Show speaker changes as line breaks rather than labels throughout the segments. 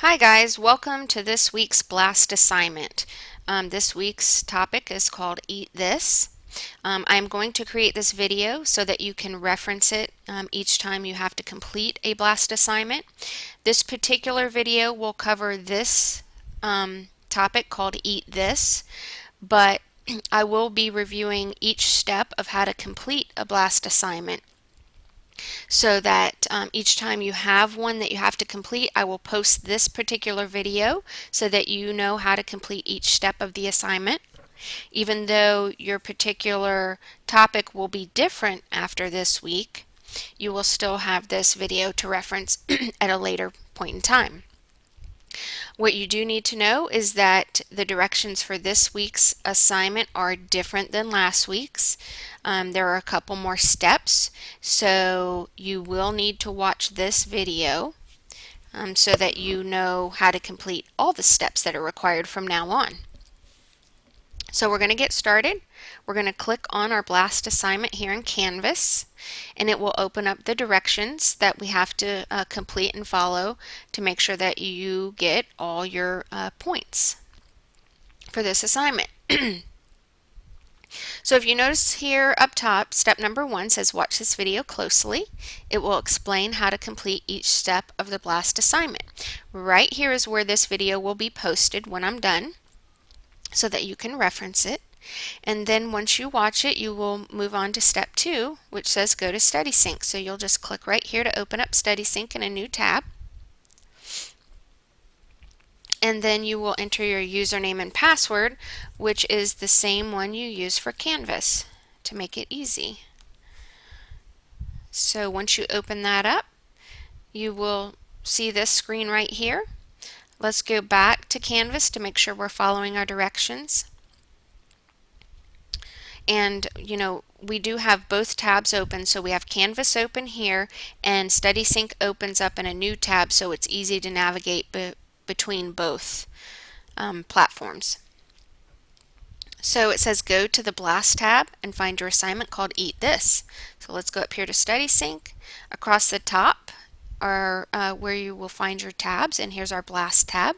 Hi guys, welcome to this week's BLAST assignment. This week's topic is called Eat This. I'm going to create this video so that you can reference it each time you have to complete a BLAST assignment. This particular video will cover this topic called Eat This, but I will be reviewing each step of how to complete a BLAST assignment, so that each time you have one that you have to complete, I will post this particular video so that you know how to complete each step of the assignment. Even though your particular topic will be different after this week, you will still have this video to reference at a later point in time. What you do need to know is that the directions for this week's assignment are different than last week's. There are a couple more steps, so you will need to watch this video so that you know how to complete all the steps that are required from now on. So we're going to get started. We're going to click on our BLAST assignment here in Canvas, and it will open up the directions that we have to complete and follow to make sure that you get all your points for this assignment. So if you notice here up top, step number 1 says watch this video closely. It will explain how to complete each step of the BLAST assignment. Right here is where this video will be posted when I'm done, so that you can reference it. And then once you watch it, you will move on to step 2, which says go to StudySync. So you'll just click right here to open up StudySync in a new tab. And then you will enter your username and password, which is the same one you use for Canvas to make it easy. So once you open that up, you will see this screen right here. Let's go back to Canvas to make sure we're following our directions. And we do have both tabs open, so we have Canvas open here and StudySync opens up in a new tab, so it's easy to navigate between both platforms. So it says go to the BLAST tab and find your assignment called Eat This. So let's go up here to StudySync. Across the top are where you will find your tabs, and here's our BLAST tab.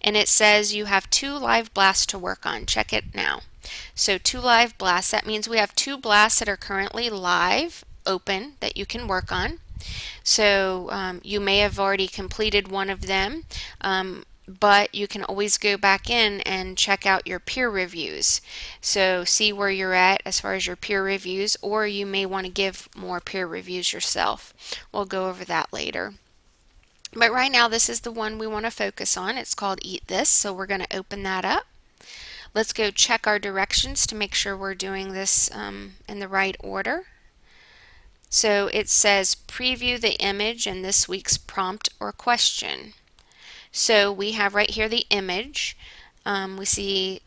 And it says you have 2 live blasts to work on. Check it now. So 2 live blasts, that means we have 2 blasts that are currently live, open, that you can work on. So you may have already completed one of them, but you can always go back in and check out your peer reviews. So see where you're at as far as your peer reviews, or you may want to give more peer reviews yourself. We'll go over that later. But right now, this is the one we want to focus on. It's called Eat This, so we're going to open that up. Let's go check our directions to make sure we're doing this in the right order. So it says preview the image in this week's prompt or question. So we have right here the image. We see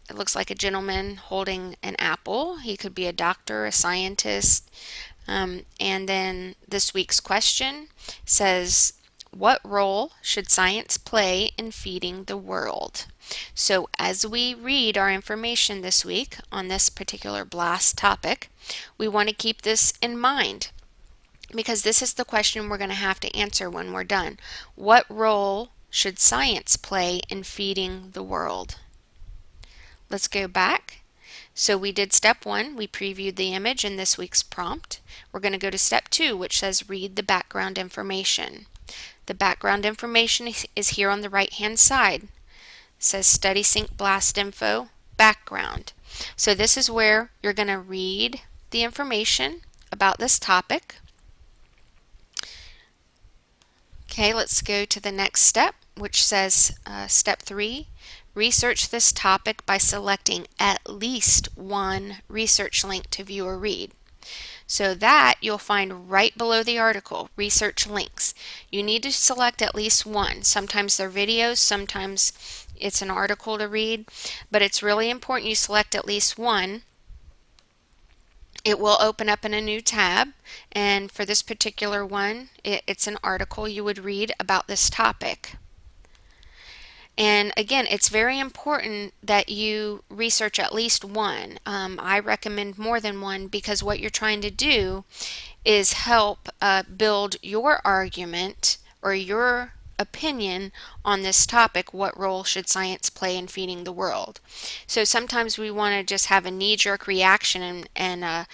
it looks like a gentleman holding an apple. He could be a doctor, a scientist. And then this week's question says, what role should science play in feeding the world? So as we read our information this week on this particular BLAST topic, we want to keep this in mind, because this is the question we're going to have to answer when we're done. What role should science play in feeding the world? Let's go back. So we did step 1, we previewed the image in this week's prompt. We're going to go to step 2, which says read the background information. The background information is here on the right hand side. It says StudySync BLAST Info Background. So this is where you're going to read the information about this topic. Okay, let's go to the next step, which says step 3, research this topic by selecting at least one research link to view or read. So that you'll find right below the article, research links. You need to select at least one. Sometimes they're videos, sometimes it's an article to read, but it's really important you select at least one. It will open up in a new tab, and for this particular one, it's an article you would read about this topic. And again, it's very important that you research at least one. I recommend more than one, because what you're trying to do is help build your argument or your opinion on this topic. What role should science play in feeding the world? So sometimes we want to just have a knee-jerk reaction and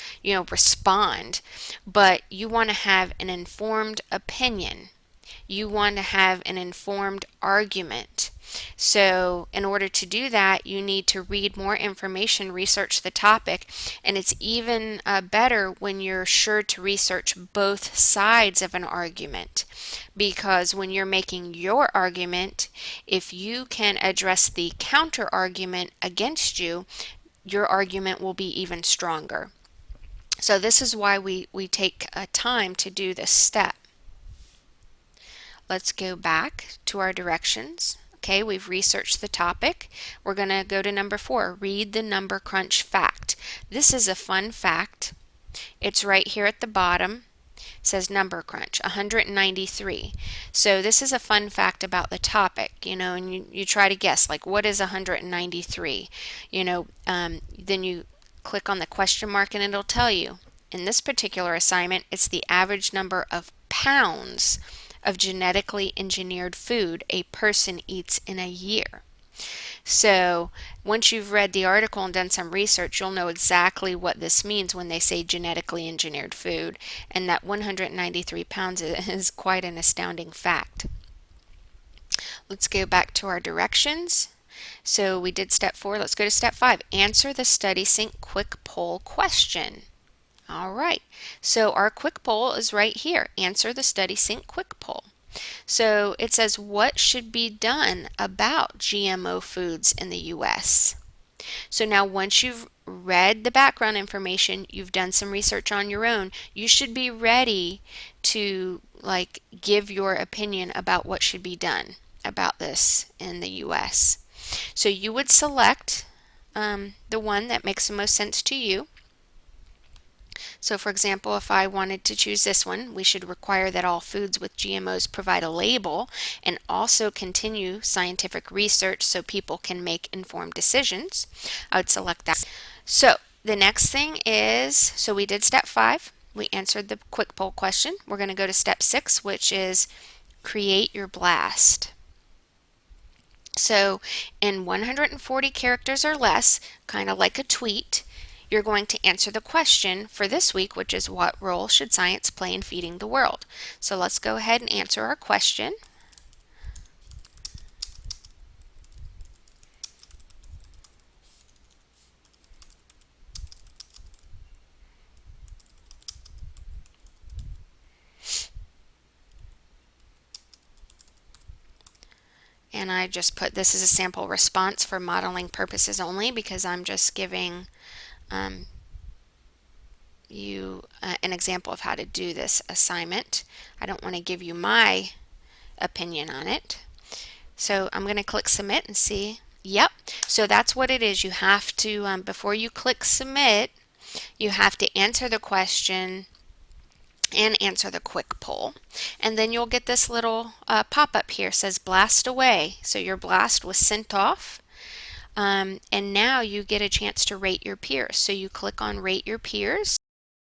respond, but you want to have an informed opinion. You want to have an informed argument. So, in order to do that, you need to read more information, research the topic, and it's even better when you're sure to research both sides of an argument. Because when you're making your argument, if you can address the counter argument against you, your argument will be even stronger. So, this is why we take time to do this step. Let's go back to our directions. Okay, we've researched the topic. We're going to go to number 4, read the number crunch fact. This is a fun fact. It's right here at the bottom. It says number crunch, 193. So this is a fun fact about the topic, and you try to guess, like, what is 193? Then you click on the question mark and it'll tell you. In this particular assignment, it's the average number of pounds of genetically engineered food a person eats in a year. So once you've read the article and done some research, you'll know exactly what this means when they say genetically engineered food, and that 193 pounds is quite an astounding fact. Let's go back to our directions. So we did step 4. Let's go to step 5. Answer the StudySync quick poll question. All right, so our quick poll is right here. Answer the StudySync quick poll. So it says, what should be done about GMO foods in the U.S.? So now once you've read the background information, you've done some research on your own, you should be ready to give your opinion about what should be done about this in the U.S. So you would select the one that makes the most sense to you. So for example, if I wanted to choose this one, we should require that all foods with GMOs provide a label and also continue scientific research so people can make informed decisions. I would select that. So the next thing is, so we did step 5. We answered the quick poll question. We're going to go to step 6, which is create your blast. So in 140 characters or less, kind of like a tweet, you're going to answer the question for this week, which is, what role should science play in feeding the world? So let's go ahead and answer our question. And I just put this as a sample response for modeling purposes only, because I'm just giving you an example of how to do this assignment. I don't want to give you my opinion on it. So I'm going to click submit and see. Yep, so that's what it is. You have to, before you click submit, you have to answer the question and answer the quick poll. And then you'll get this little pop-up here, says blast away. So your blast was sent off. And now you get a chance to rate your peers. So you click on rate your peers.